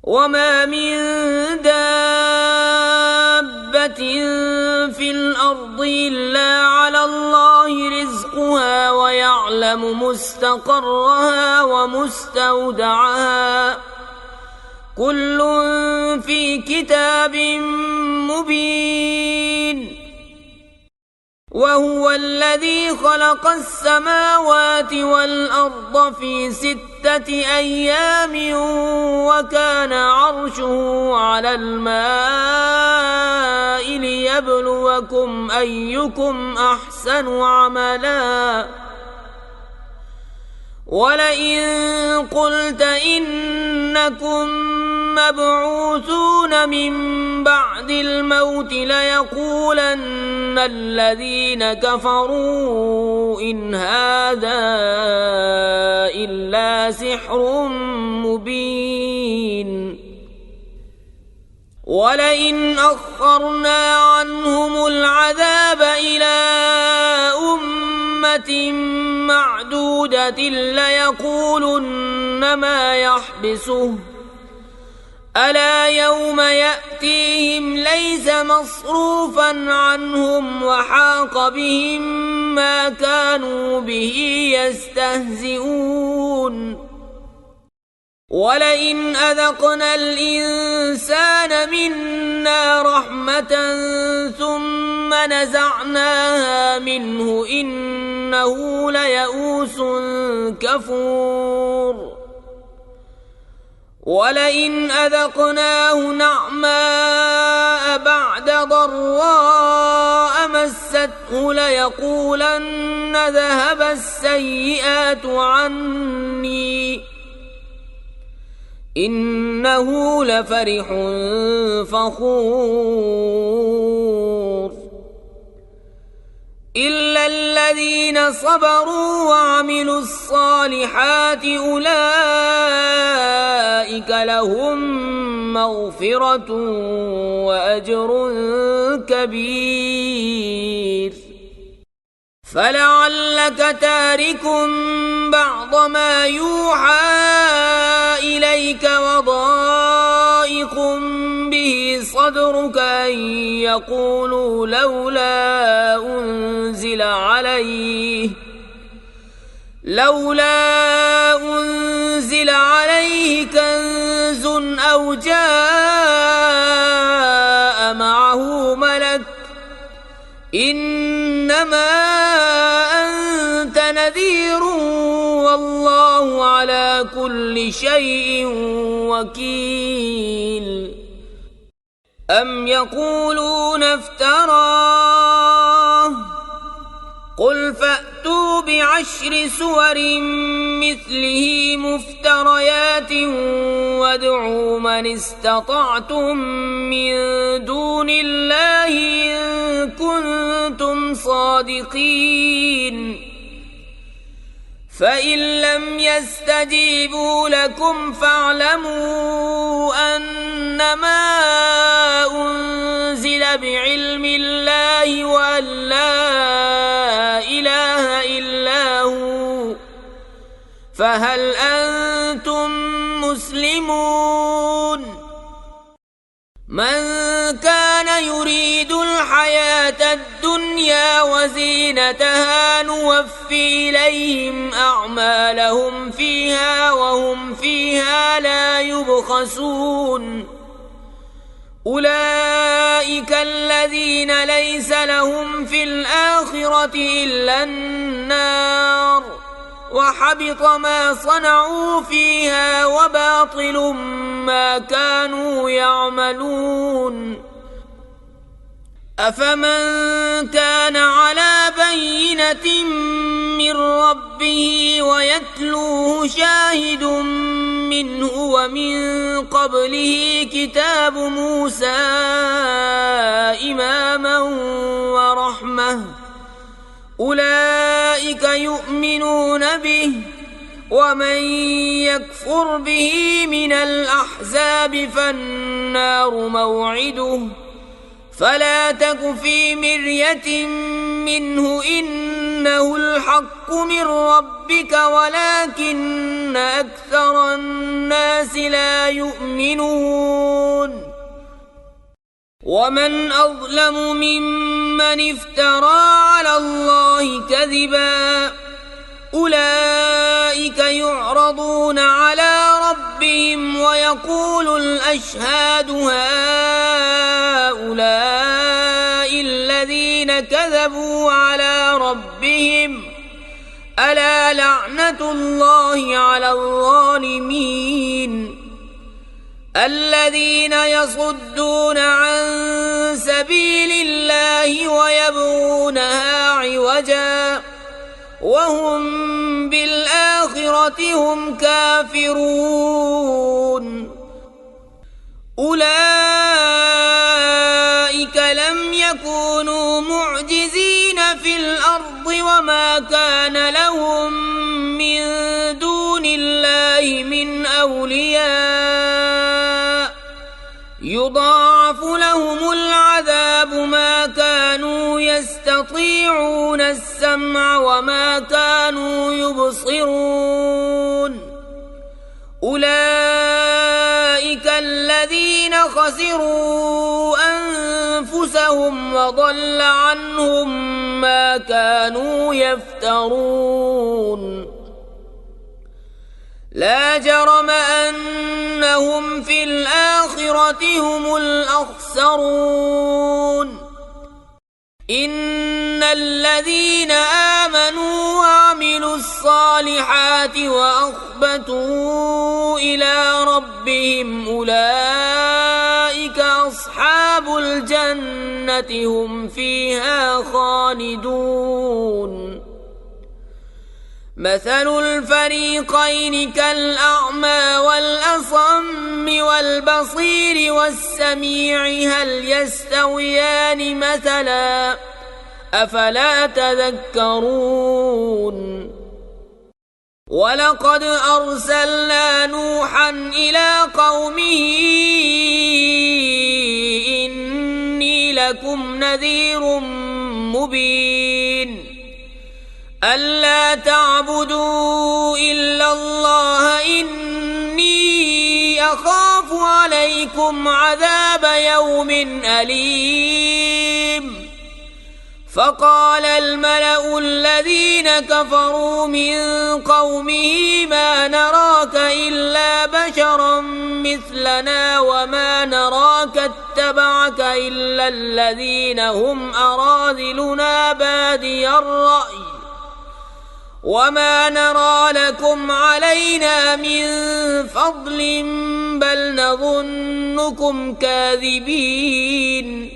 وما من دابة في الأرض إلا على الله رزقها ويعلم مستقرها ومستودعها كل في كتاب مبين وهو الذي خلق السماوات والأرض في 6 أيام وكان عرشه على الماء ليبلوكم أيكم أحسن عملا ولئن قلت إنكم مبعوثون من بعد الموت ليقولن الذين كفروا إن هذا إلا سحر مبين ولئن أخرنا عنهم العذاب إلى أمة معدودة ليقولن ما يحبسه ألا يوم يأتيهم ليس مصروفا عنهم وحاق بهم ما كانوا به يستهزئون ولئن أذقنا الإنسان منا رحمة ثم نزعناها منه إنه ليئوس كفور ولئن أذقناه نعماء بعد ضراء مسته ليقولن ذهب السيئات عني إنه لفرح فخور إلا الذين صبروا وعملوا الصالحات أولئك لهم مغفرة وأجر كبير فلعلك تارك بعض ما يوحى إليك وضائق به صدرك أن يقولوا لولا أنزل عليه كنز أو جاء معه ملك إنما أنت نذير والله على كل شيء وكيل أم يقولون افتراه قل فأتوا ب10 سور مثله مفتريات وادعوا من استطعتم من دون الله إن كنتم صادقين فإن لم يستجيبوا لكم فاعلموا أنما أنزل بعلم الله وأن لا إله إلا هو فهل أنتم مسلمون من كان يريد الحياة الدنيا وزينتها نوفي إليهم أعمالهم فيها وهم فيها لا يبخسون أولئك الذين ليس لهم في الآخرة إلا النار وحبط ما صنعوا فيها وباطل ما كانوا يعملون أفمن كان على بينة من ربه ويتلوه شاهد منه ومن قبله كتاب موسى إماما ورحمة أولئك يؤمنون به ومن يكفر به من الأحزاب فالنار موعده فلا تك في مرية منه إن إنه الحق من ربك ولكن أكثر الناس لا يؤمنون ومن أظلم ممن افترى على الله كذبا أولئك يعرضون على ربهم ويقول الأشهاد هؤلاء الذين كذبوا على ربهم ألا لعنة الله على الظالمين الذين يصدون عن سبيل الله ويبغونها عوجا وهم بالآخرة هم كافرون أولئك لم يكونوا معجزين في الأرض وما كان لهم من دون الله من أولياء يضاعف لهم العذاب ما كانوا يستطيعون السمع وما كانوا يبصرون أولئك الذين خسروا أنفسهم وضل عنهم ما كانوا يفترون لا جرم أنهم في الآخرة هم الأخسرون إن الذين آمنوا وعملوا الصالحات وأخبتوا إلى ربهم أولئك أصحاب الجنة هم فيها خالدون مثل الفريقين كالأعمى والأصم والبصير والسميع هل يستويان مثلا أفلا تذكرون ولقد أرسلنا نوحا إلى قومه إني لكم نذير مبين ألا تعبدوا إلا الله إني أخاف عليكم عذاب يوم أليم فقال الملأ الذين كفروا من قومه ما نراك إلا بشرا مثلنا وما نراك اتبعك إلا الذين هم أراذلنا بادي الرأي وما نرى لكم علينا من فضل بل نظنكم كاذبين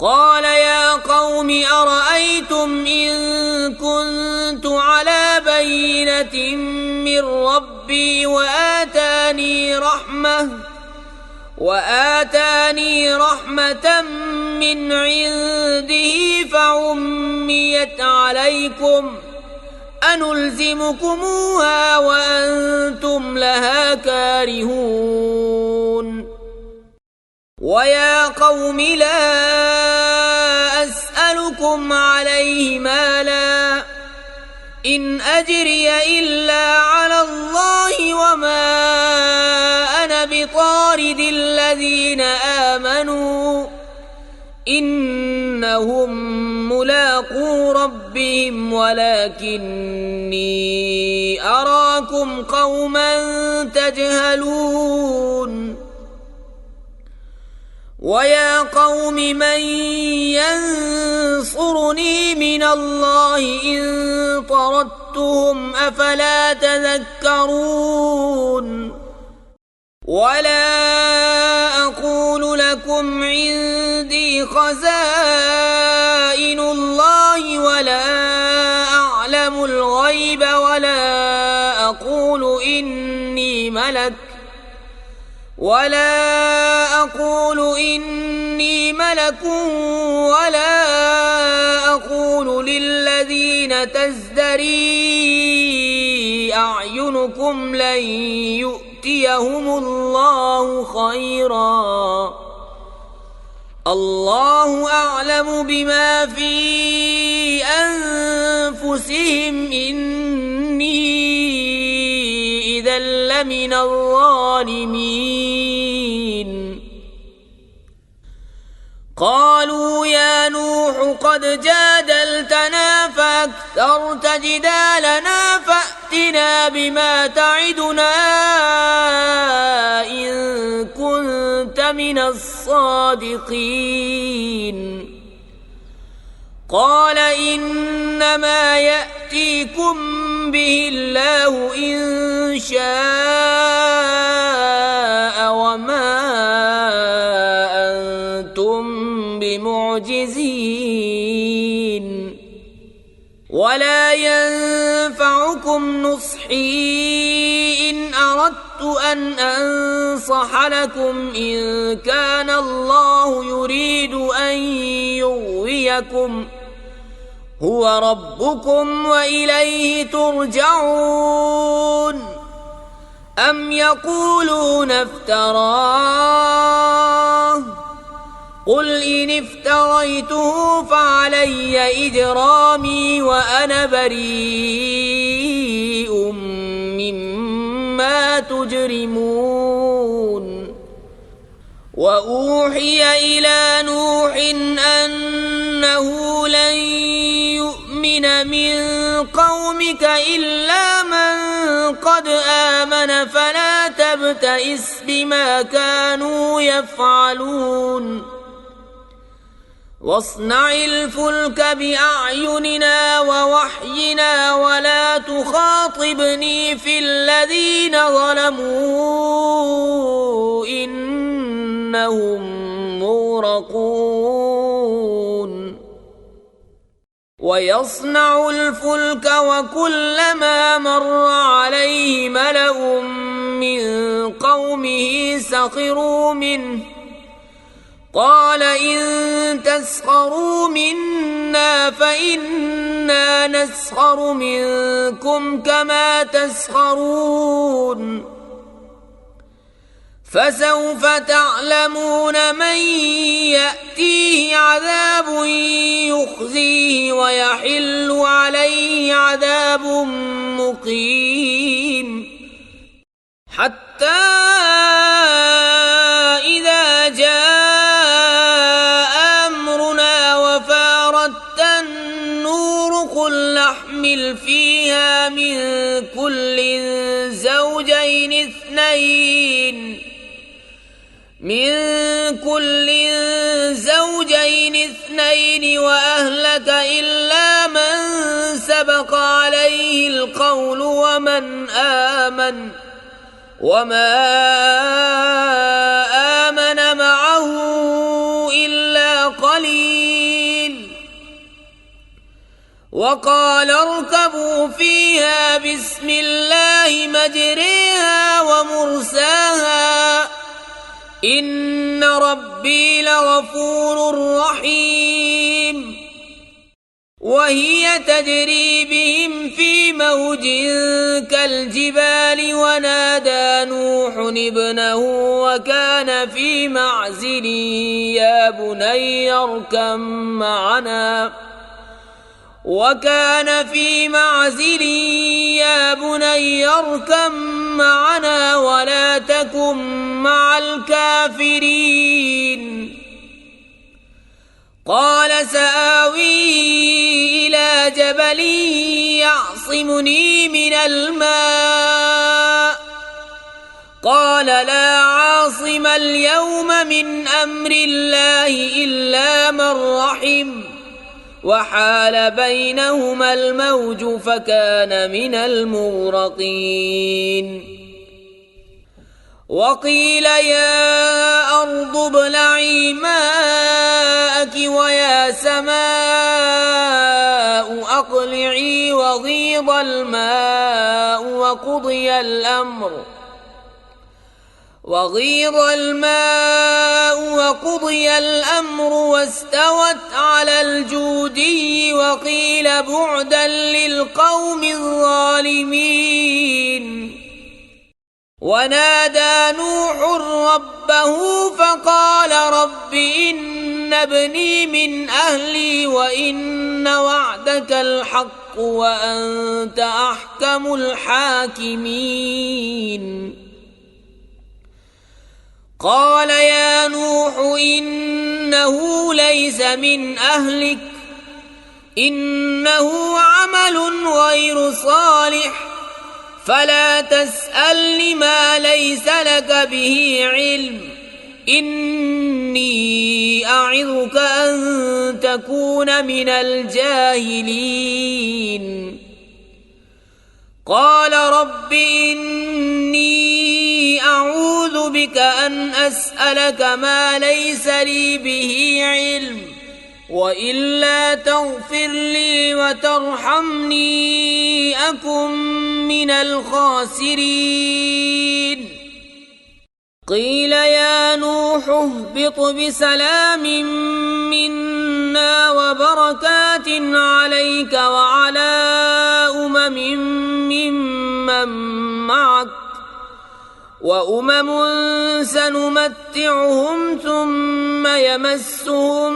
قال يا قوم أرأيتم إن كنت على بينة من ربي وآتاني رحمة من عنده فعميت عليكم أنلزمكموها وأنتم لها كارهون ويا قوم لا أسألكم عليه مالا إن أجري إلا على الله وما أنا بطارد الذين آمنوا إنهم ملاقو ربهم ولكني أراكم قوما تجهلون ويا قوم من ينصرني من الله إن طردتهم أفلا تذكرون ولا أقول لكم عندي خزائن الله ولا أعلم الغيب ولا أقول إني ملك ولا أقول للذين تزدري أعينكم لن يؤتيهم الله خيرا الله أعلم بما في أنفسهم أنفسهم إني إذا لمن الظالمين. قالوا يا نوح قد جادلتنا فأكثرت جدالنا فأتنا بما تعدنا إن كنت من الصادقين. قال إنما يأتيكم به الله إن شاء وما أنتم بمعجزين ولا ينفعكم نصحي إن أردت أن أنصح لكم إن كان الله يريد أن يغويكم هو ربكم وإليه ترجعون. أم يقولون افتراه قل إن افتريته فعلي إجرامي وأنا بريء مما تجرمون. وأوحي إلى نوح أنه لن يؤمن من قومك إلا من قد آمن فلا تبتئس بما كانوا يفعلون. واصنع الفلك بأعيننا ووحينا ولا تخاطبني في الذين ظلموا إنهم مغرقون. ويصنع الفلك وكلما مر عليه ملأ من قومه سخروا منه قال إن تسخروا منا فإنا نسخر منكم كما تسخرون. فسوف تعلمون من يأتيه عذاب يخزيه ويحل عليه عذاب مقيم. حتى إذا جاء أمرنا وفارت النور قل نحمل فيها من كل زوجين اثنين وأهلك إلا من سبق عليه القول ومن آمن وما آمن معه إلا قليل. وقال اركبوا فيها بسم الله مجريها ومرساها إن ربي لغفور رحيم. وهي تجري بهم في موج كالجبال ونادى نوح ابنه وكان في معزل يا بني اركب معنا ولا تكن مع الكافرين. قال سآوي إلى جبل يعصمني من الماء قال لا عاصم اليوم من أمر الله إلا من رحم وحال بينهما الموج فكان من المغرقين. وقيل يا أرض ابلعي ماءك ويا سماء أقلعي وغيض الماء وقضي الأمر واستوت على الجودي وقيل بعدا للقوم الظالمين. ونادى نوح ربه فقال رب إن ابني من أهلي وإن وعدك الحق وأنت أحكم الحاكمين. قال يا نوح إنه ليس من أهلك إنه عمل غير صالح فلا تسألني ما ليس لك به علم إني أعظك أن تكون من الجاهلين. قال رب إني أعوذ بك أن أسألك ما ليس لي به علم وإلا تغفر لي وترحمني أكن من الخاسرين. قيل يا نوح اهبط بسلام منا وبركات عليك وعلى ممن معك وأمم سنمتعهم ثم يمسهم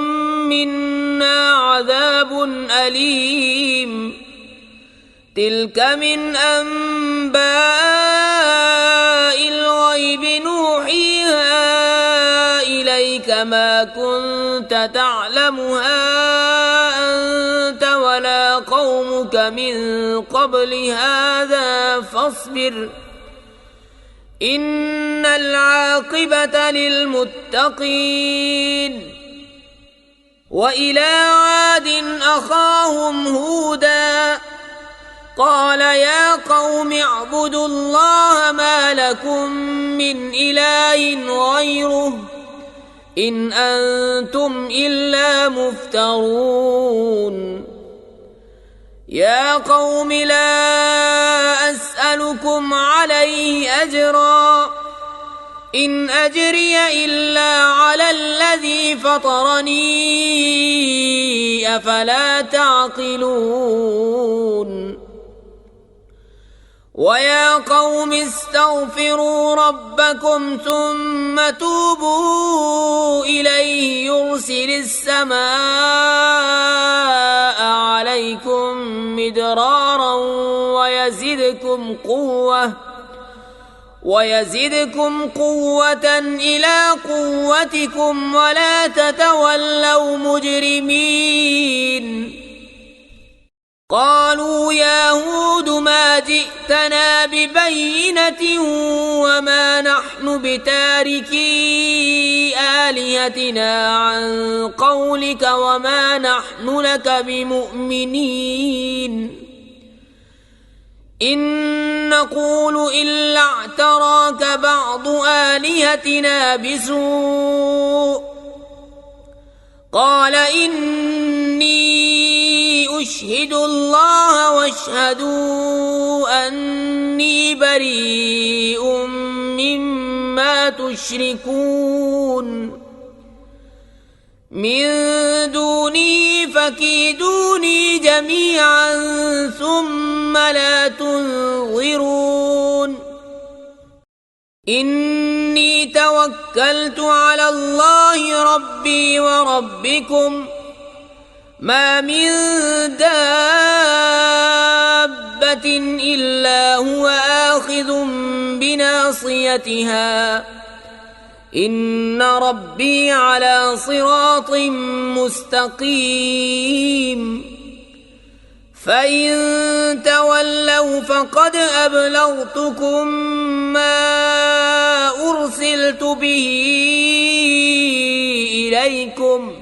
منا عذاب أليم. تلك من أنباء الغيب نوحيها إليك ما كنت تعلمها أنت ولا قومك من قبل هذا فاصبر إن العاقبة للمتقين. وإلى عاد أخاهم هودا قال يا قوم اعبدوا الله ما لكم من إله غيره إن أنتم إلا مفترون. يا قوم لا أسألكم عليه أجرا إن أجري إلا على الذي فطرني أفلا تعقلون. ويا قوم استغفروا ربكم ثم توبوا إليه يرسل السماء عليكم مدرارا ويزدكم قوة إلى قوتكم ولا تتولوا مجرمين. قالوا يا هود ما جئتنا ببينة وما نحن بتاركي آلهتنا عن قولك وما نحن لك بمؤمنين إن نقول إلا اعتراك بعض آلهتنا بسوء. قال إني أشهد الله واشهدوا أني بريء مما تشركون من دونه فكيدوني جميعا ثم لا تنظرون. إني توكلت على الله ربي وربكم ما من دابة إلا هو آخذ بناصيتها إن ربي على صراط مستقيم. فإن تولوا فقد أبلغتكم ما أرسلت به إليكم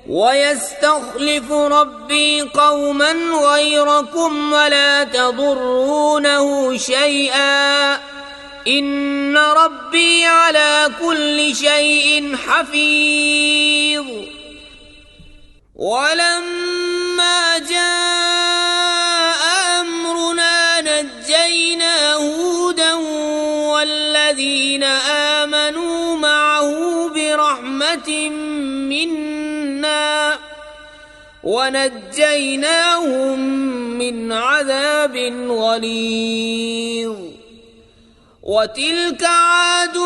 ويستخلف ربي قوما غيركم ولا تضرونه شيئا إن ربي على كل شيء حفيظ. ولما جاء أمرنا نجينا هودا والذين آمنوا معه برحمة منا ونجيناهم من عذاب غليظ. وتلك عاد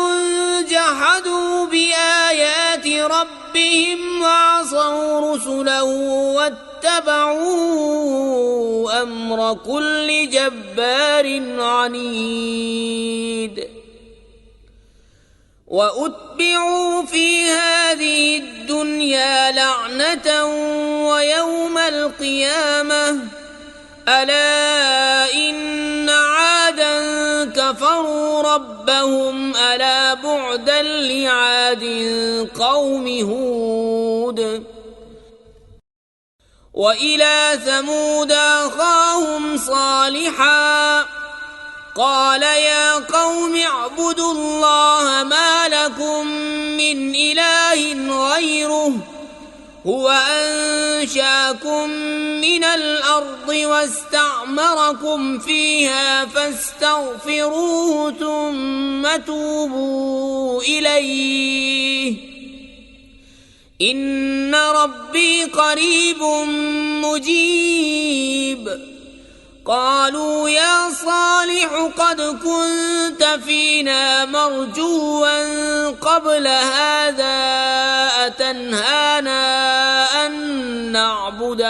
جحدوا بآيات ربهم وعصوا رسله واتبعوا أمر كل جبار عنيد وأتبعوا في هذه الدنيا لعنة ويوم القيامة ألا إن عادا كفروا ربهم ألا بعدا لعاد قوم هود وإلى ثمود أخاهم صالحا قال يا قوم اعبدوا الله ما لكم من إله غيره هو أنشأكم من الأرض واستعمركم فيها فاستغفروه ثم توبوا إليه إن ربي قريب مجيب قالوا يا صالح قد كنت فينا مرجوا قبل هذا أتنهانا أن نعبد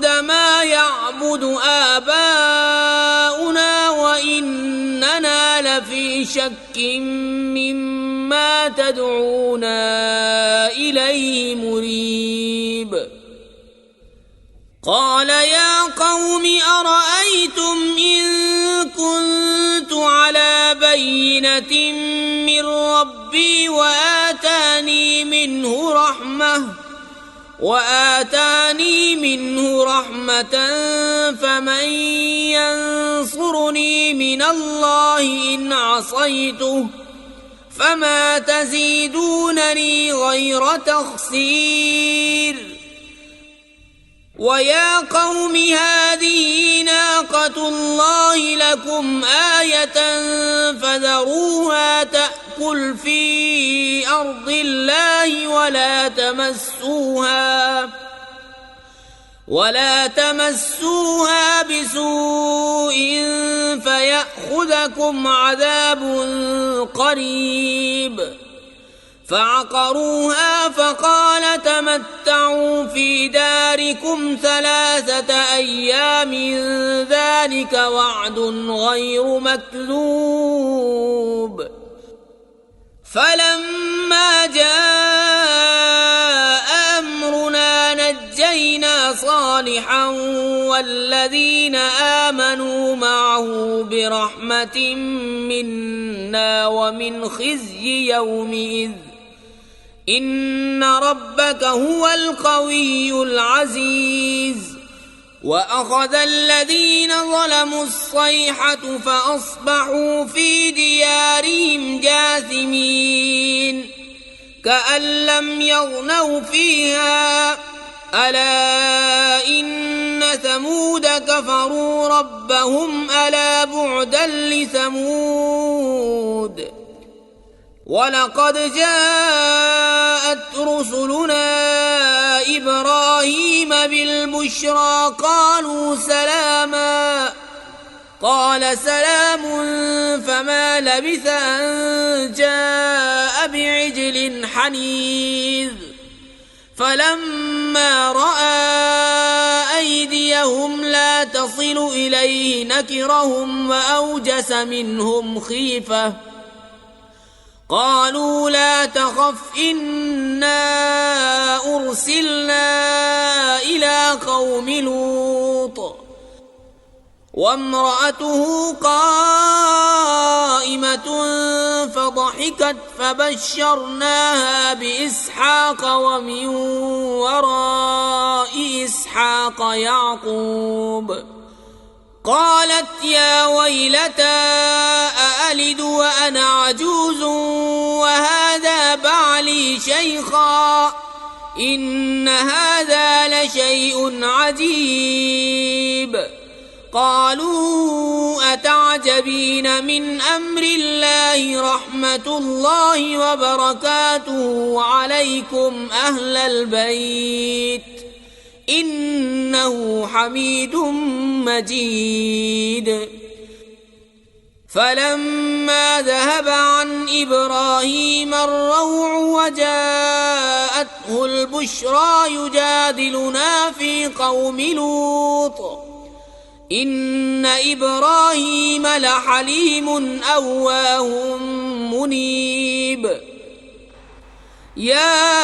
ما يعبد آباؤنا وإننا لفي شك مما تدعونا إليه مريب قال يا قوم أرأيتم إن كنت على بينة من ربي وآتاني منه رحمة فمن ينصرني من الله إن عصيته فما تزيدونني غير تخسير ويا قوم هذه ناقة الله لكم آية فذروها تأكل في أرض الله ولا تمسوها بسوء فيأخذكم عذاب قريب فعقروها فقال تمتعوا في داركم 3 أيام ذلك وعد غير مكذوب فلما جاء أمرنا نجينا صالحا والذين آمنوا معه برحمة منا ومن خزي يومئذ إن ربك هو القوي العزيز وأخذ الذين ظلموا الصيحة فأصبحوا في ديارهم جاثمين كأن لم يغنوا فيها ألا إن ثمود كفروا ربهم ألا بعدا لثمود ولقد جاءت رسلنا إبراهيم بالبشرى قالوا سلاما قال سلام فما لبث أن جاء بعجل حنيذ فلما رأى أيديهم لا تصل إليه نكرهم وأوجس منهم خيفة قالوا لا تخف إنا أرسلنا إلى قوم لوط وامرأته قائمة فضحكت فبشرناها بإسحاق ومن وراء إسحاق يعقوب قالت يا ويلتى أألد وأنا عجوز وهذا بعلي شيخا إن هذا لشيء عجيب قالوا أتعجبين من أمر الله رحمة الله وبركاته عليكم أهل البيت إنه حميد مجيد فلما ذهب عن إبراهيم الروع وجاءته البشرى يجادلنا في قوم لوط إن إبراهيم لحليم أواه منيب يا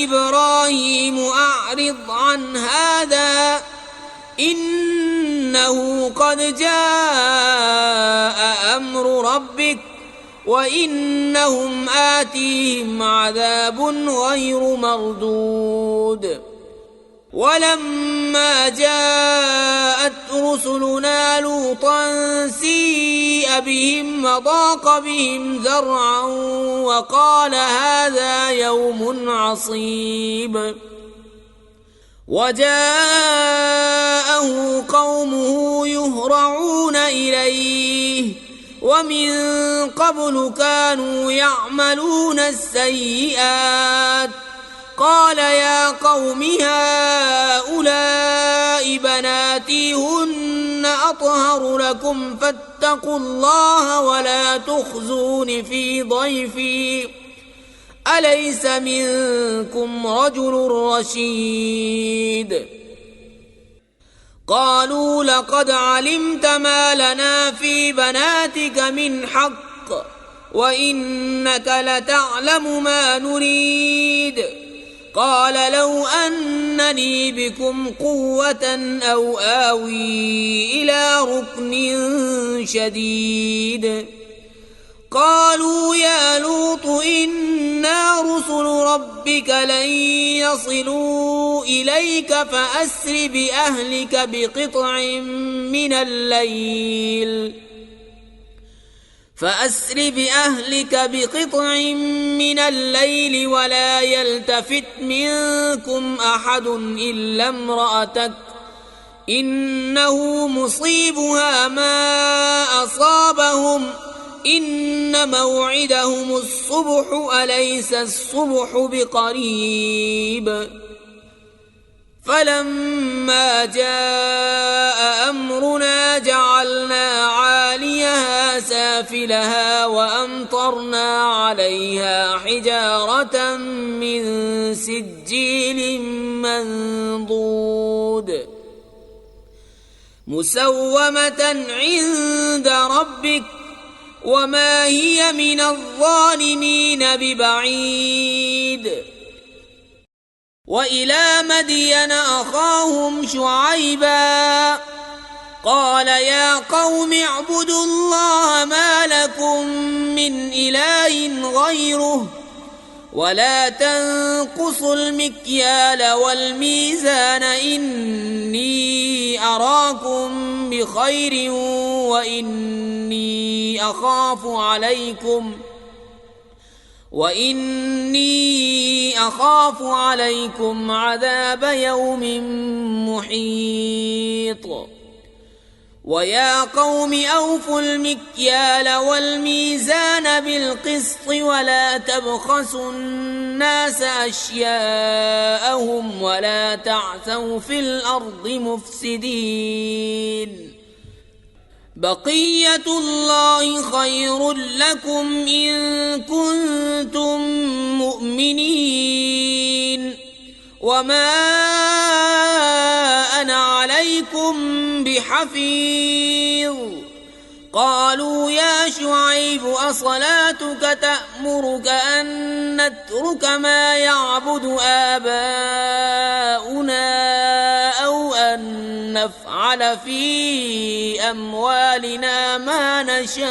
إبراهيم أعرض عن هذا إنه قد جاء أمر ربك وإنهم آتيهم عذاب غير مردود ولما جاءت رسلنا لوطا سيء بهم وضاق بهم ذرعا وقال هذا يوم عصيب وجاءه قومه يهرعون إليه ومن قبل كانوا يعملون السيئات قال يا قوم هؤلاء بناتي هن أطهر لكم فاتقوا الله ولا تخزون في ضيفي أليس منكم رجل رشيد قالوا لقد علمت ما لنا في بناتك من حق وإنك لتعلم ما نريد قال لو أن لي بكم قوة أو آوي إلى ركن شديد قالوا يا لوط إنا رسل ربك لن يصلوا إليك فأسر بأهلك بقطع من الليل ولا يلتفت منكم أحد إلا امرأتك إنه مصيبها ما أصابهم إن موعدهم الصبح أليس الصبح بقريب فلما جاء أمرنا جعلنا عاليها سافلها وأمطرنا عليها حجارة من سجيل منضود مسومة عند ربك وما هي من الظالمين ببعيد وإلى مدين أخاهم شعيبا قال يا قوم اعبدوا الله ما لكم من إله غيره ولا تنقصوا المكيال والميزان إني أراكم بخير وإني أخاف عليكم عذاب يوم محيط ويا قوم أوفوا المكيال والميزان بالقسط ولا تبخسوا الناس أشياءهم ولا تعثوا في الأرض مفسدين بقية الله خير لكم إن كنتم مؤمنين وما أنا عليكم بحفيظ قالوا يا شعيب أصلاتك تأمرك أن نترك ما يعبد آباؤنا أو أن نفعل في أموالنا ما نشاء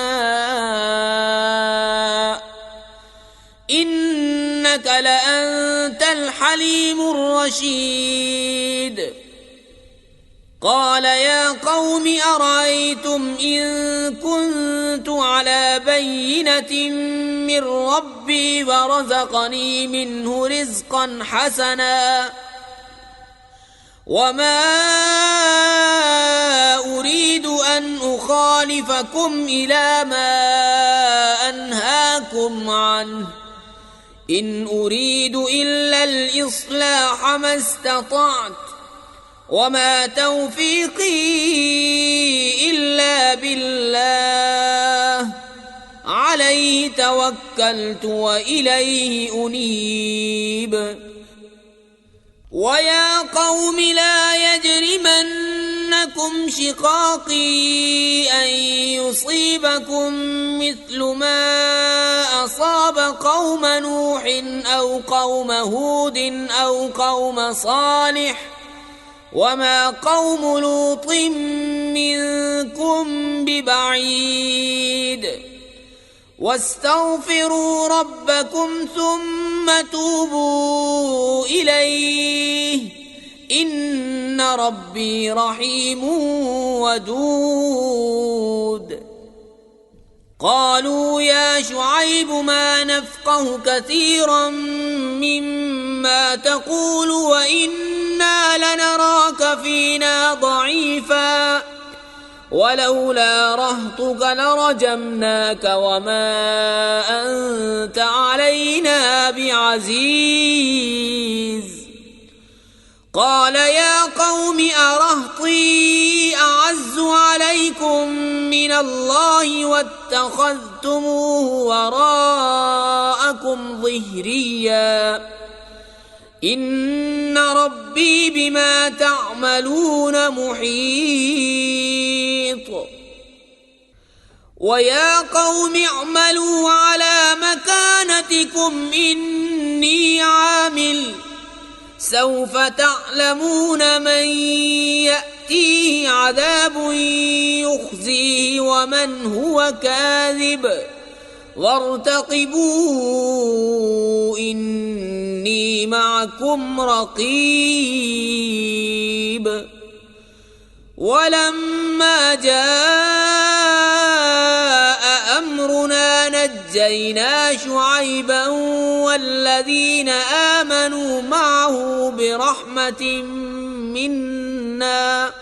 إنك لأنت الحليم الرشيد قال يا قوم أرأيتم إن كنت على بينة من ربي ورزقني منه رزقا حسنا وما أريد أن أخالفكم إلى ما أنهاكم عنه إن أريد إلا الإصلاح ما استطعت وما توفيقي إلا بالله عليه توكلت وإليه أنيب. ويا قوم لا يجرمنكم شقاقي أن يصيبكم مثل ما أصاب قوم نوح أو قوم هود أو قوم صالح وما قوم لوط منكم ببعيد. واستغفروا ربكم ثم توبوا إليه إن ربي رحيم ودود. قالوا يا شعيب ما نفقه كثيرا مما تقول وإنا لنراك فينا ضعيفا ولولا رهطك لرجمناك وما أنت علينا بعزيز. قال يا قوم أرهطي أعز عليكم من الله واتخذتموه وراءكم ظهريا إن ربي بما تعملون محيط. ويا قوم اعملوا على مكانتكم إني عامل سوف تعلمون من يأتيه عذاب يخزيه ومن هو كاذب وارتقبوا إني معكم رقيب. ولما جاء أمرنا نجينا شعيبا والذين آمنوا معه برحمة منا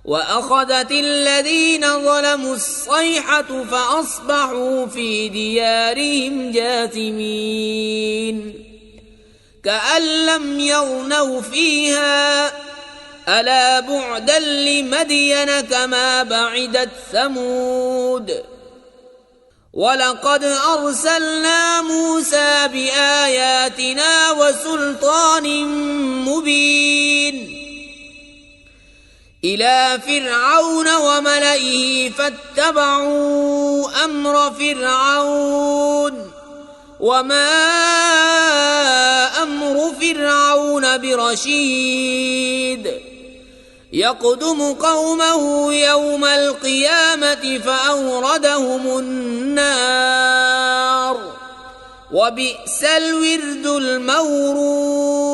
وأخذت الذين ظلموا الصيحة فأصبحوا في ديارهم جاثمين كأن لم يغنوا فيها ألا بعدا لمدين كما بعدت ثمود. ولقد أرسلنا موسى بآياتنا وسلطان مبين إلى فرعون وملئه فاتبعوا أمر فرعون وما أمر فرعون برشيد. يقدم قومه يوم القيامة فأوردهم النار وبئس الورد المورود.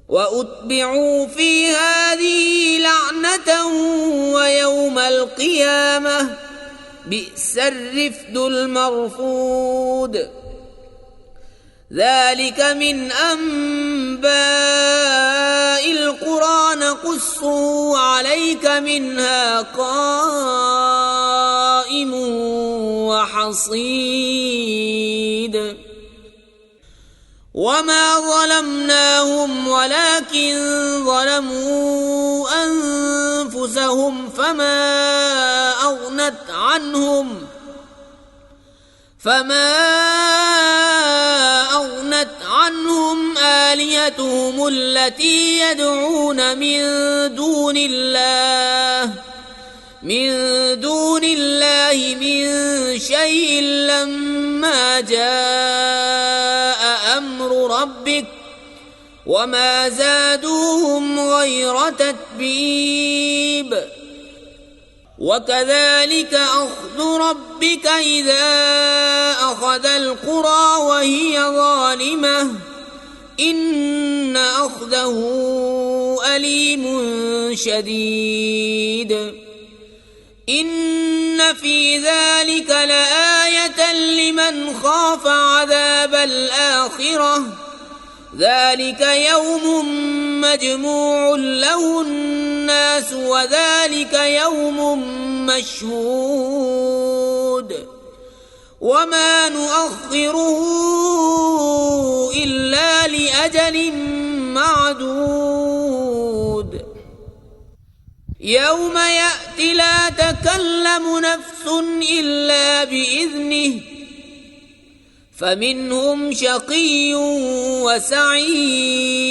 وأتبعوا في هذه لعنة ويوم القيامة بئس الرفد المرفود. ذلك من أنباء القرى نقصه عليك منها قائم وحصيد. وما ظلمناهم ولكن ظلموا أنفسهم فما أغنت عنهم آلهتهم التي يدعون من دون الله من شيء لما جاء أمر ربك وما زادوهم غير تتبيب. وكذلك أخذ ربك إذا أخذ القرى وهي ظالمة إن أخذه أليم شديد. إن في ذلك لآية لمن خاف عذاب الآخرة ذلك يوم مجموع له الناس وذلك يوم مشهود وما نؤخره إلا لأجل معدود يوم يأتي لا تكلم نفس إلا بإذنه فمنهم شقي وسعيد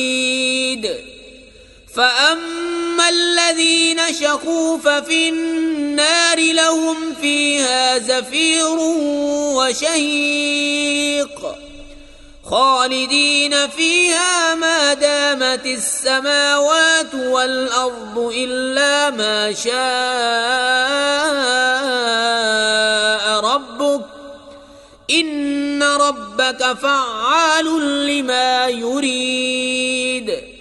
فأما الذين شقوا ففي النار لهم فيها زفير وشهيق خالدين فيها ما دامت السماوات والأرض إلا ما شاء ربك إن ربك فعال لما يريد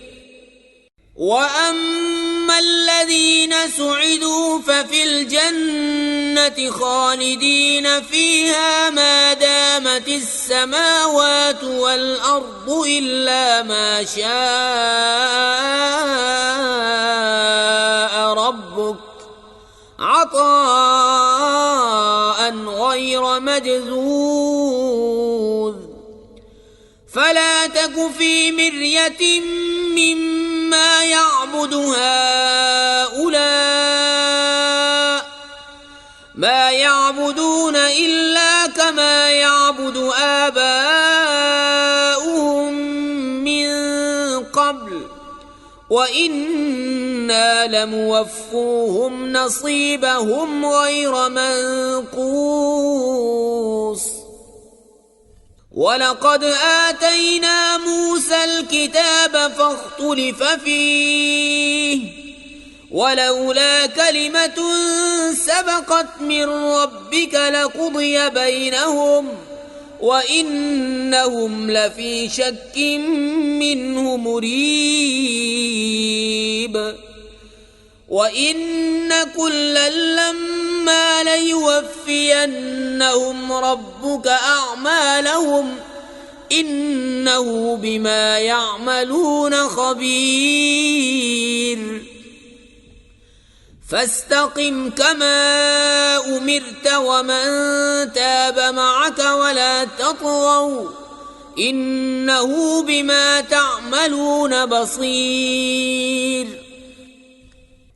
وأما الذين سعدوا ففي الجنة خالدين فيها ما دامت السماوات والأرض إلا ما شاء ربك عطاء غير مجذوذ فلا تك في مرية مما يعبد هؤلاء ما يعبدون إلا كما يعبد آباؤهم من قبل وإنا لموفوهم نصيبهم غير منقوص ولقد آتينا موسى الكتاب فاختلف فيه ولولا كلمة سبقت من ربك لقضي بينهم وإنهم لفي شك منه مريب وإن كلا لما ليوفينهم ربك أعمالهم إنه بما يعملون خبير فاستقم كما أمرت ومن تاب معك ولا تطغوا إنه بما تعملون بصير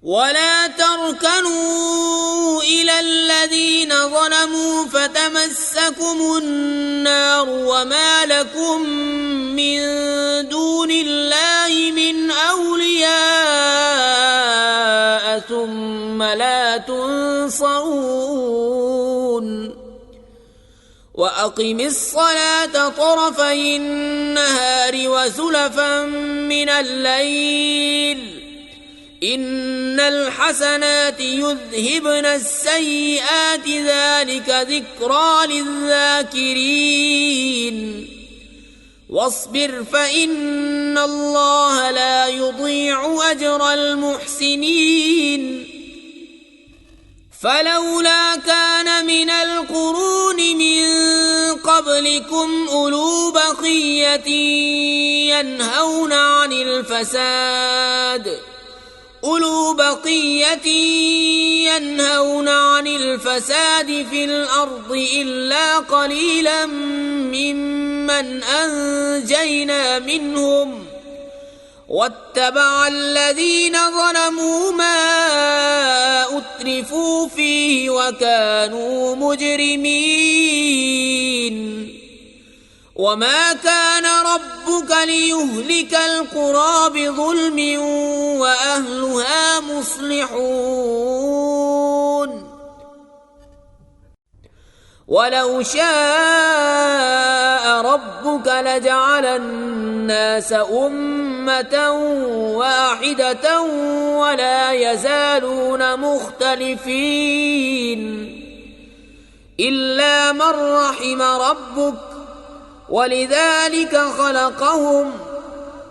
ولا تركنوا إلى الذين ظلموا فتمسكم النار وما لكم من دون الله من أولياء ثم لا تنصرون وأقم الصلاة طرفي النهار وزلفا من الليل إن الحسنات يذهبن السيئات ذلك ذكرى للذاكرين واصبر فإن الله لا يضيع أجر المحسنين فلولا كان من القرون من قبلكم أولو بقية ينهون عن الفساد في الأرض إلا قليلا ممن أنجينا منهم واتبع الذين ظلموا ما أترفوا فيه وكانوا مجرمين وما كان ربك ليهلك القرى بظلم وأهلها مصلحون ولو شاء ربك لجعل الناس أمة واحدة ولا يزالون مختلفين إلا من رحم ربك ولذلك خلقهم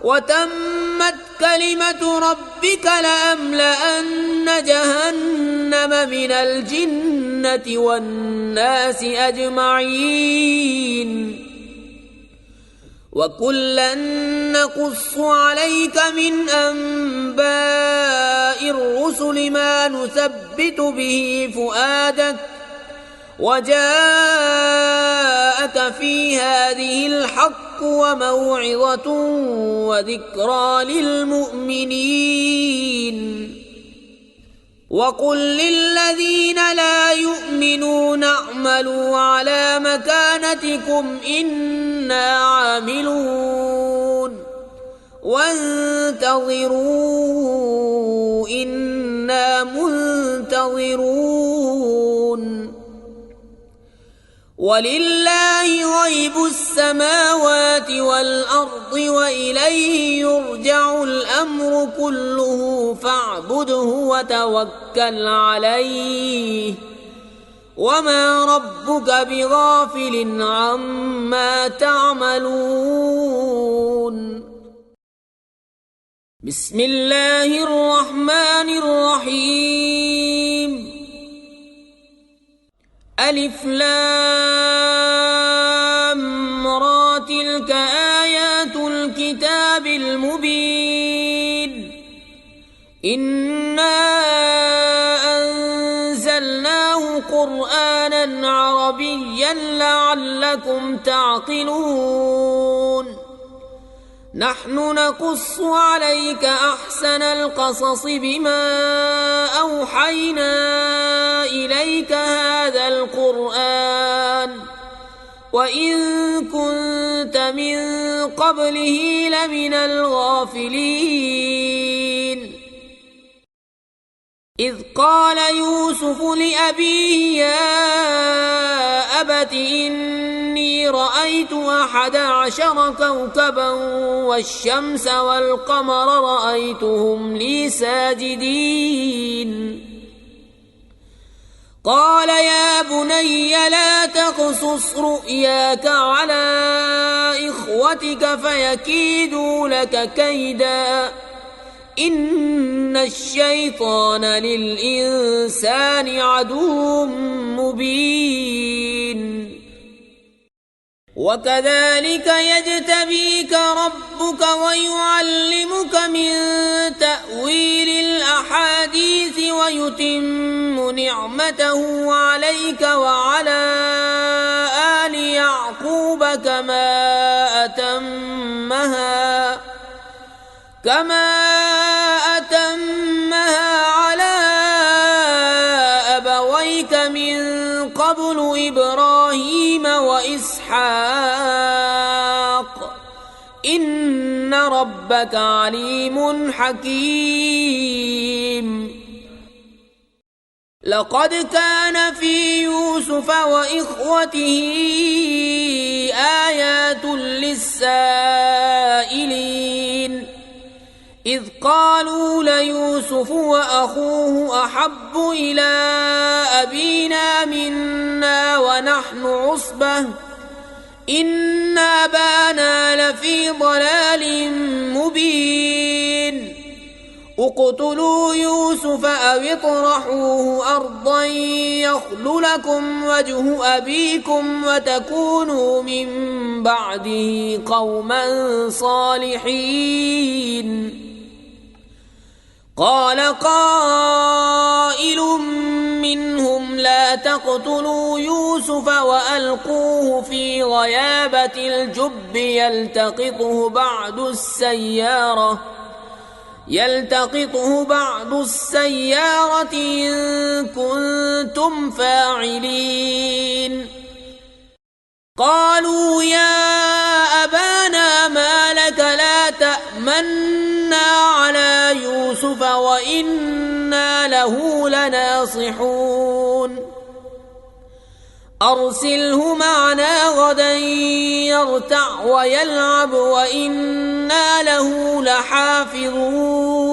وتمت كلمة ربك لأملأن جهنم من الجنة والناس أجمعين وكلا نقص عليك من أنباء الرسل ما نثبت به فؤادك وجاءك في هذه الحق الحق وموعظة وذكرى للمؤمنين. وقل للذين لا يؤمنون اعملوا على مكانتكم إنا عاملون وانتظروا إنا منتظرون. ولله غيب السماوات والأرض وإليه يرجع الأمر كله فاعبده وتوكل عليه وما ربك بغافل عما تعملون. بسم الله الرحمن الرحيم. ألف لام را تلك آيات الكتاب المبين. إنا أنزلناه قرآنا عربيا لعلكم تعقلون. نحن نقص عليك أحسن القصص بما أوحينا إليك هذا القرآن وإن كنت من قبله لمن الغافلين. إذ قال يوسف لأبيه يا أبت إني رأيت 11 كوكبا والشمس والقمر رأيتهم لي ساجدين. قال يا بني لا تقصص رؤياك على إخوتك فيكيدوا لك كيدا إن الشيطان للإنسان عدو مبين. وكذلك يجتبيك ربك ويعلمك من تأويل الأحاديث ويتم نعمته عليك وعلى آل يعقوب كما أتمها على أبويك من قبل إبراهيم وإسحاق إن ربك عليم حكيم. لقد كان في يوسف وإخوته آيات للسائلين إذ قالوا ليوسف وأخوه أحب إلى أبينا منا ونحن عصبة إن أبانا لفي ضلال مبين. اقتلوا يوسف أو اطرحوه أرضا يخل لكم وجه أبيكم وتكونوا من بعده قوما صالحين. قال قائل منهم لا تقتلوا يوسف وألقوه في غيابة الجب يلتقطه بعض السيارة إن كنتم فاعلين. قالوا يا أبانا ما لك لا تأمنا على يوسف وإنا له لناصحون. أرسله معنا غدا يرتع ويلعب وإنا له لحافظون.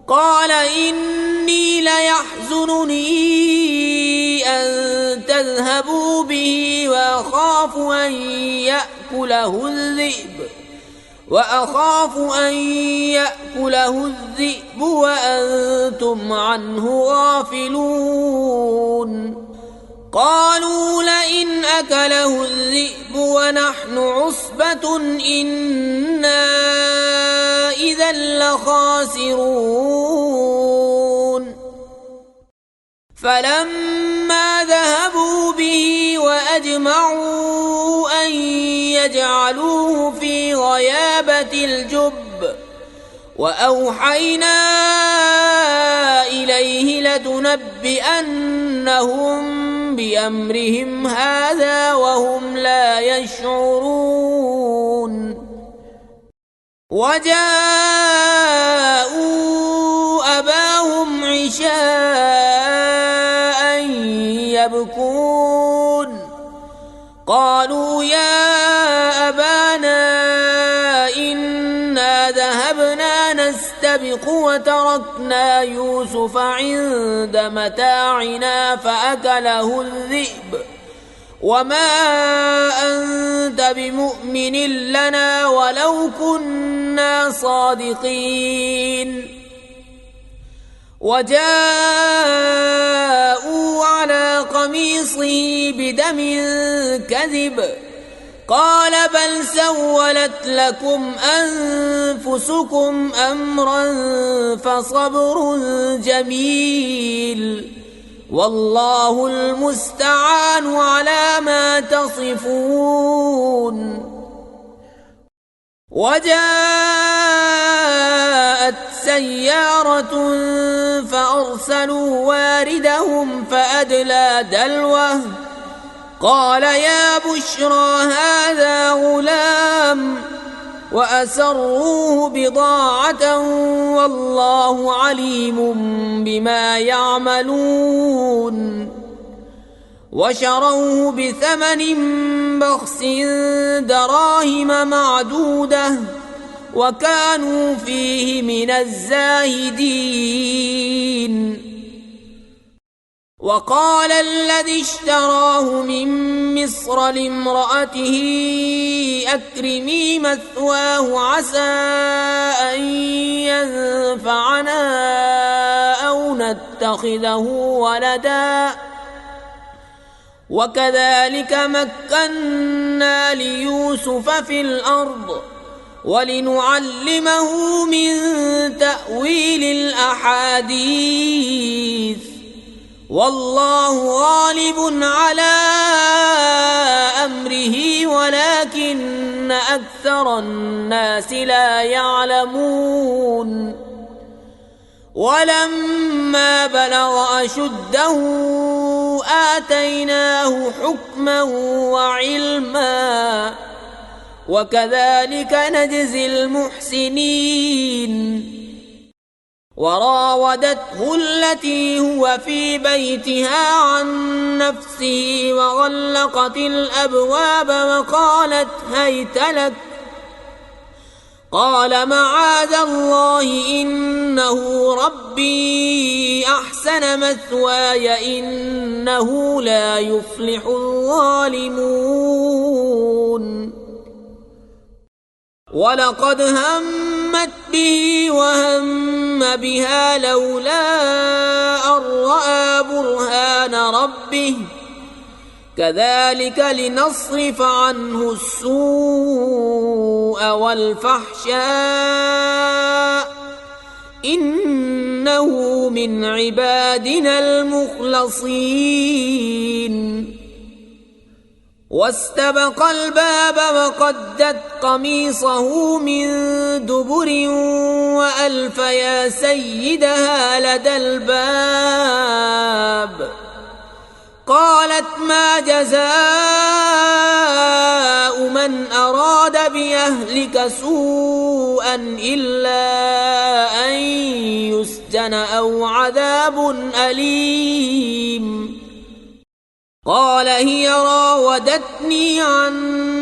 قال إني ليحزنني أن تذهبوا به وأخاف أن يأكله الذئب وأنتم عنه غافلون. قالوا لئن أكله الذئب ونحن عصبة إنا إذا لخاسرون. فلما ذهبوا به وأجمعوا أن يجعلوه في غيابة الجب وأوحينا إليه لتنبئنهم بأمرهم هذا وهم لا يشعرون وجاءوا أباهم عشاء يبكون قالوا يا أبانا إنا ذهبنا نستبق وتركنا يوسف عند متاعنا فأكله الذئب وما أنت بمؤمن لنا ولو كنا صادقين وجاءوا على قميصه بدم كذب قال بل سولت لكم أنفسكم أمرا فصبر جميل والله المستعان على ما تصفون وجاءت سيارة فأرسلوا واردهم فأدلى دلوه قال يا بشرى هذا غلام وأسروه بضاعة والله عليم بما يعملون وشروه بثمن بخس دراهم معدودة وكانوا فيه من الزاهدين وقال الذي اشتراه من مصر لامرأته أكرمي مثواه عسى أن ينفعنا أو نتخذه ولدا وكذلك مكنا ليوسف في الأرض ولنعلمه من تأويل الأحاديث والله غالب على أمره ولكن أكثر الناس لا يعلمون ولما بلغ أشده آتيناه حكما وعلما وكذلك نجزي المحسنين وراودته التي هو في بيتها عن نفسه وغلقت الأبواب وقالت هيت لك قال معاذ الله إنه ربي أحسن مثواي إنه لا يفلح الظالمون ولقد همت به وهم بها لولا أن رأى برهان ربه كذلك لنصرف عنه السوء والفحشاء إنه من عبادنا المخلصين واستبق الباب وقدت قميصه من دبر وألف يا سيدها لدى الباب قالت ما جزاء من أراد بأهلك سوءا إلا أن يسجن أو عذاب أليم قال هي راودتني عن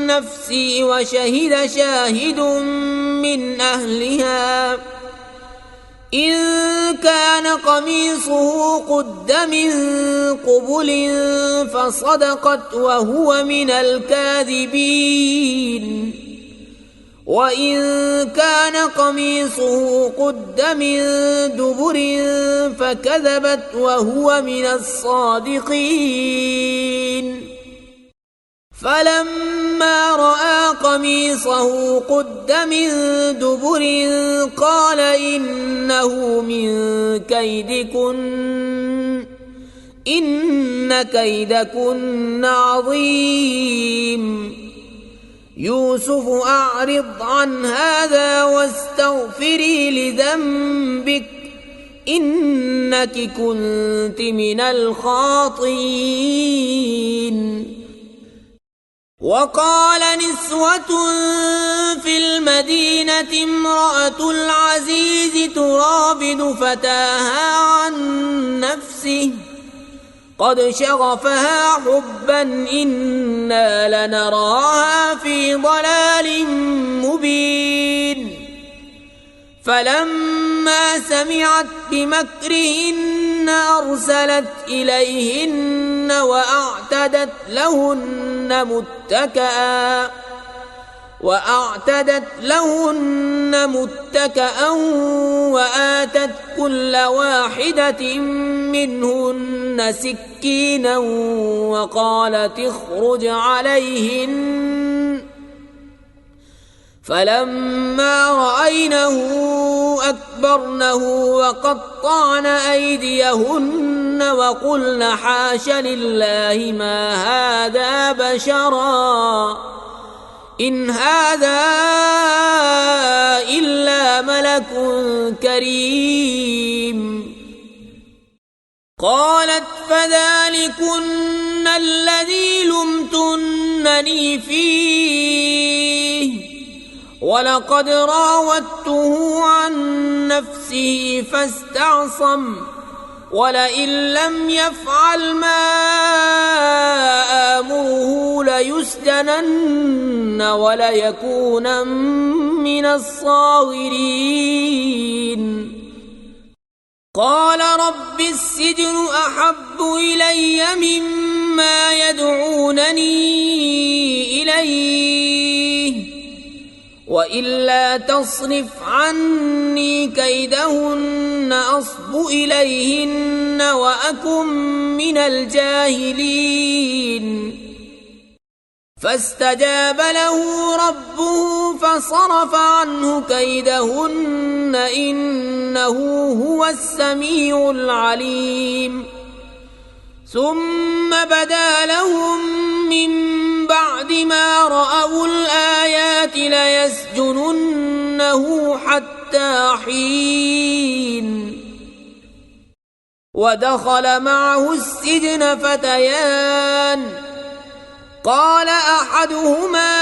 نفسي وشهد شاهد من أهلها إن كان قميصه قد من قبل فصدقت وهو من الكاذبين وإن كان قميصه قد من دبر فكذبت وهو من الصادقين فلما رأى قميصه قد من دبر قال إنه من كيدكن إن كيدكن عظيم. يوسف أعرض عن هذا واستغفري لذنبك إنك كنت من الخاطئين. وقال نسوة في المدينة امرأة العزيز تراود فتاها عن نفسه قد شغفها حبا إنا لنراها في ضلال مبين. فلما سمعت بمكرهن أرسلت إليهن وأعتدت لهن متكأ وآتت كل واحدة منهن سكينا وقالت اخرج عليهن. فلما رأينه أكبرنه وقطعن أيديهن وقلن حاش لله ما هذا بشرا إن هذا إلا ملك كريم. قالت فذلكن الذي لمتنني فيه ولقد راودته عن نفسه فاستعصم ولئن لم يفعل ما آمره ليسجنن وليكونن من الصاغرين. قال رب السجن أحب إلي مما يدعونني إليه وإلا تصرف عني كيدهن أصب إليهن وأكن من الجاهلين. فاستجاب له ربه فصرف عنه كيدهن إنه هو السميع العليم. ثم بدا لهم من بعد ما رأوا الآيات ليسجننه حتى حين. ودخل معه السجن فتيان قال أحدهما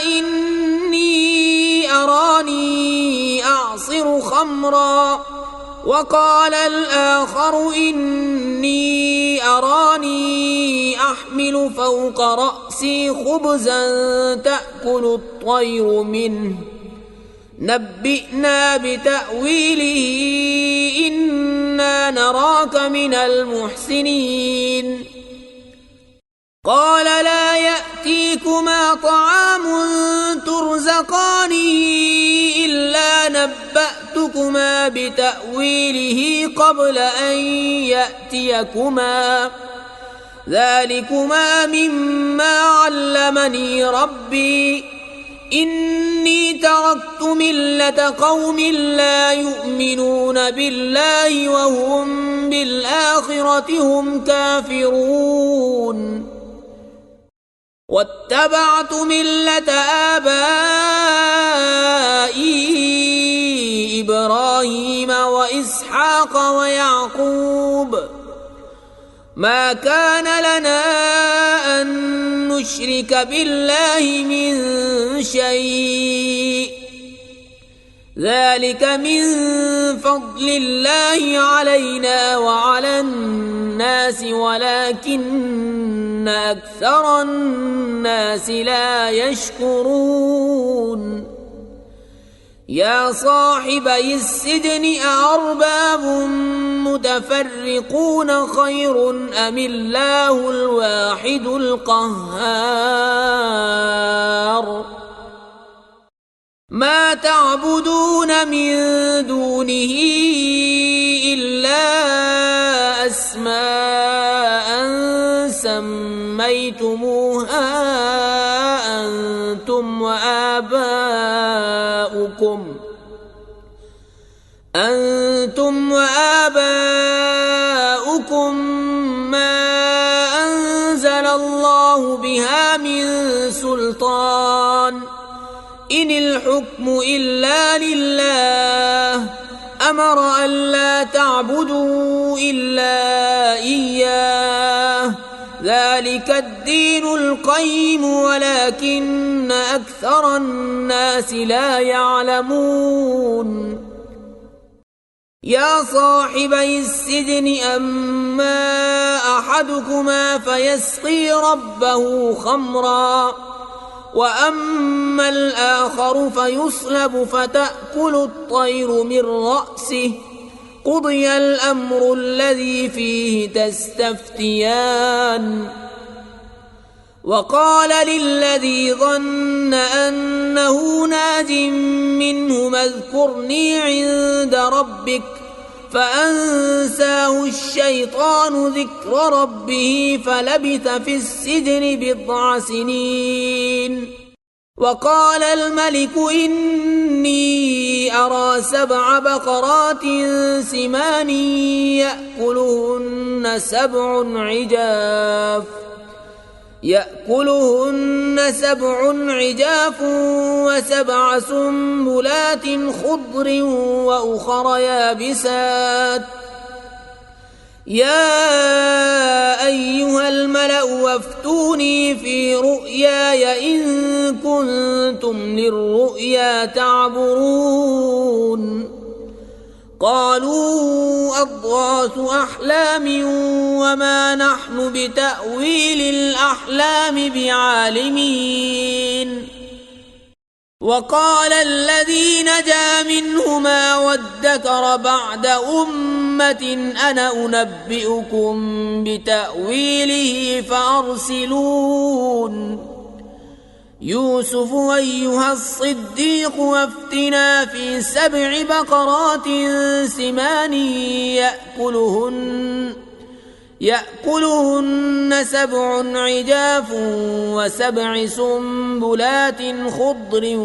إني أراني أعصر خمرا وقال الآخر إني أراني أحمل فوق رأسي خبزا تأكل الطير منه نبئنا بتأويله إنا نراك من المحسنين. قال لا يأتيكما طعام ترزقانه إلا نبأتكما بتأويله قبل أن يأتيكما ذلكما مما علمني ربي إني تركت ملة قوم لا يؤمنون بالله وهم بالآخرة هم كافرون واتبعت ملة آبائي إبراهيم وإسحاق ويعقوب ما كان لنا أن نشرك بالله من شيء ذلك من فضل الله علينا وعلى الناس ولكن أكثر الناس لا يشكرون. يا صاحبي السجن أأرباب متفرقون خير أم الله الواحد القهار. ما تعبدون من دونه إلا أسماء سميتموها أنتم وآباؤكم سلطان إن الحكم إلا لله أمر ألا تعبدوا إلا إياه ذلك الدين القيم ولكن أكثر الناس لا يعلمون يا صاحبي السجن أما أحدكما فيسقي ربه خمرا وأما الآخر فيصلب فتأكل الطير من رأسه قضي الأمر الذي فيه تستفتيان وقال للذي ظن أنه ناج منهما اذكرني عند ربك فأنساه الشيطان ذكر ربه فلبث في السجن 9 سنين وقال الملك إني أرى 7 بقرات سمان يأكلهن سبع عجاف و7 سنبلات خضر وأخر يابسات يا أيها الملأ وافتوني في رؤياي إن كنتم للرؤيا تعبرون قالوا أضغاث أحلام وما نحن بتأويل الأحلام بعالمين وقال الذي نجا منهما وادكر بعد أمة أنا أنبئكم بتأويله فأرسلون يوسف أيها الصديق وافتنا في 7 بقرات سمان يأكلهن 7 عجاف و7 سنبلات خضر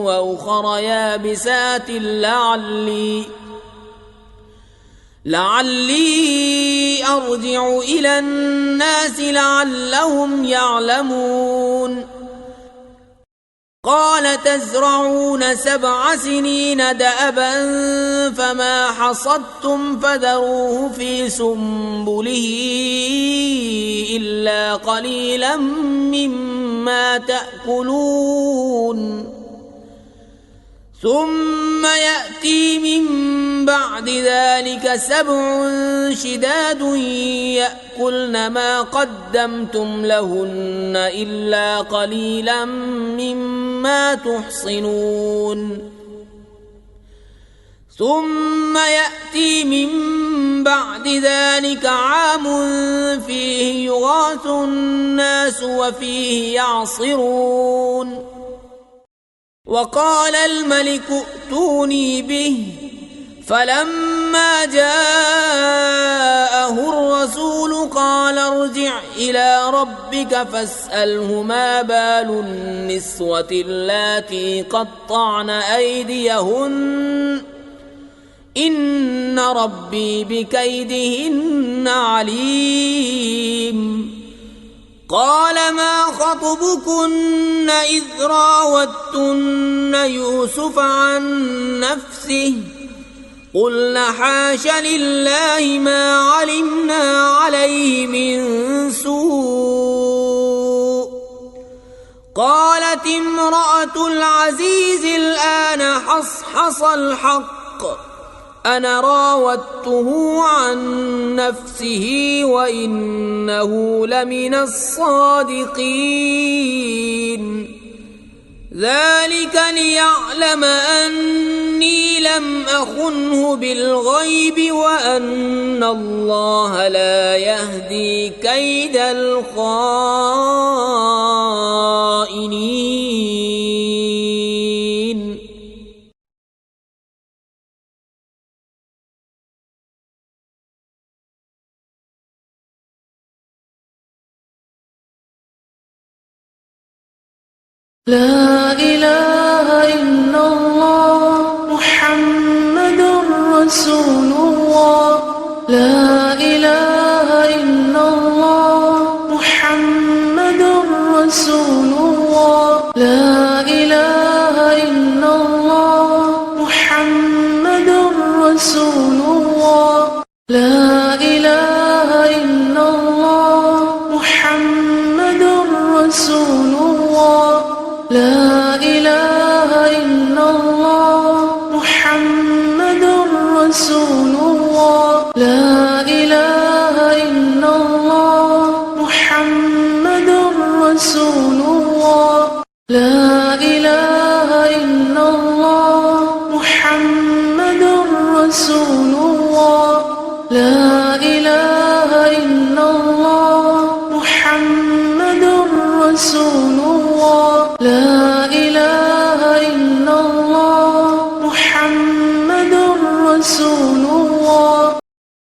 وأخر يابسات لعلي أرجع إلى الناس لعلهم يعلمون قال تزرعون 7 سنين دأبا فما حصدتم فذروه في سنبله إلا قليلا مما تأكلون ثم يأتي من بعد ذلك 7 شداد يأكلن ما قدمتم لهن إلا قليلا مما تحصنون ثم يأتي من بعد ذلك عام فيه يغاث الناس وفيه يعصرون وقال الملك ائتوني به فلما جاءه الرسول قال ارجع إلى ربك فاسأله ما بال النسوة اللاتي قطعن أيديهن إن ربي بكيدهن عليم قال ما خطبكن إذ راوتن يوسف عن نفسه قلنا حاش لله ما علمنا عليه من سوء قالت امرأة العزيز الآن حصحص الحق أنا راودته عن نفسه وإنه لمن الصادقين ذلك ليعلم أني لم أخنه بالغيب وأن الله لا يهدي كيد الخائنين لا إله إلا الله محمد رسول الله لا إله إلا الله محمد رسول الله رسول الله. لا